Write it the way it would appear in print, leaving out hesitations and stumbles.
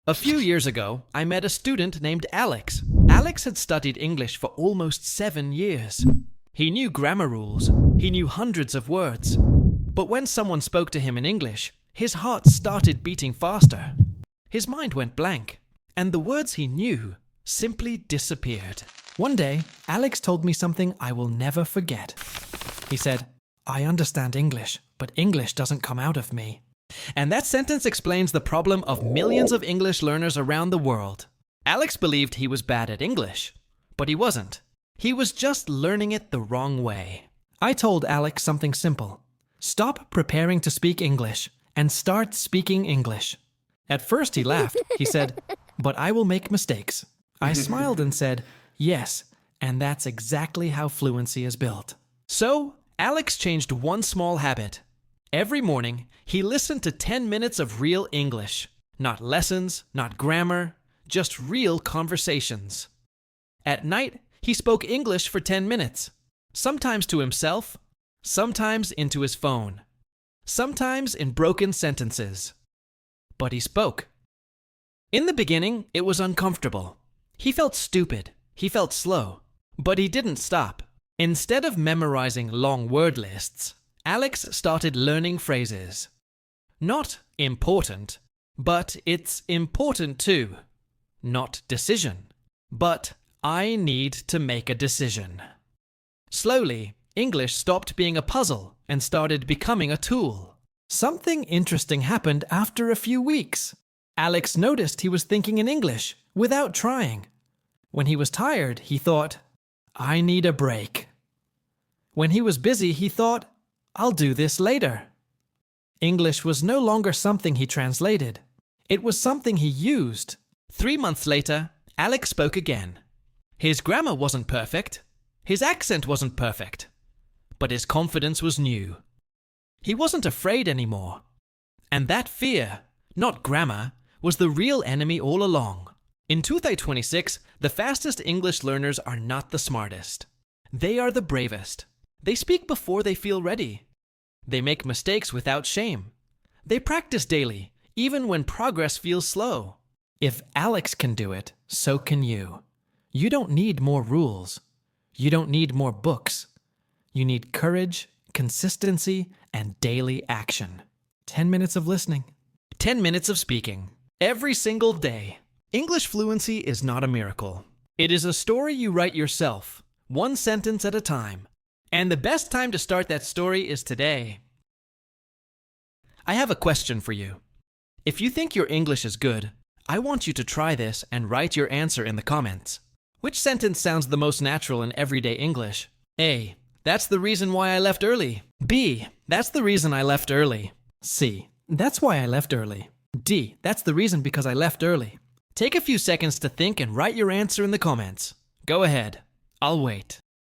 A few years ago, I met a student named Alex. Alex had studied English for almost 7 years. He knew grammar rules. He knew hundreds of words. But when someone spoke to him in English, his heart started beating faster. His mind went blank, and the words he knew simply disappeared. One day, Alex told me something I will never forget. He said, "I understand English, but English doesn't come out of me." And that sentence explains the problem of millions of English learners around the world. Alex believed he was bad at English, but he wasn't. He was just learning it the wrong way. I told Alex something simple. Stop preparing to speak English and start speaking English. At first he laughed. He said, "But I will make mistakes." I smiled and said, "Yes, and that's exactly how fluency is built." So, Alex changed one small habit. Every morning, he listened to 10 minutes of real English. Not lessons, not grammar, just real conversations. At night, he spoke English for 10 minutes. Sometimes to himself, sometimes into his phone, sometimes in broken sentences. But he spoke. In the beginning, it was uncomfortable. He felt stupid. He felt slow. But he didn't stop. Instead of memorizing long word lists, Alex started learning phrases. Not important, but it's important too. Not decision, but I need to make a decision. Slowly, English stopped being a puzzle and started becoming a tool. Something interesting happened after a few weeks. Alex noticed he was thinking in English without trying. When he was tired, he thought, "I need a break." When he was busy, he thought, "I'll do this later." English was no longer something he translated. It was something he used. 3 months later, Alex spoke again. His grammar wasn't perfect. His accent wasn't perfect. But his confidence was new. He wasn't afraid anymore. And that fear, not grammar, was the real enemy all along. In 2026, the fastest English learners are not the smartest. They are the bravest. They speak before they feel ready. They make mistakes without shame. They practice daily, even when progress feels slow. If Alex can do it, so can you. You don't need more rules. You don't need more books. You need courage, consistency, and daily action. 10 minutes of listening. 10 minutes of speaking. Every single day. English fluency is not a miracle. It is a story you write yourself, one sentence at a time. And the best time to start that story is today. I have a question for you. If you think your English is good, I want you to try this and write your answer in the comments. Which sentence sounds the most natural in everyday English? A. That's the reason why I left early. B. That's the reason I left early. C. That's why I left early. D. That's the reason because I left early. Take a few seconds to think and write your answer in the comments. Go ahead. I'll wait.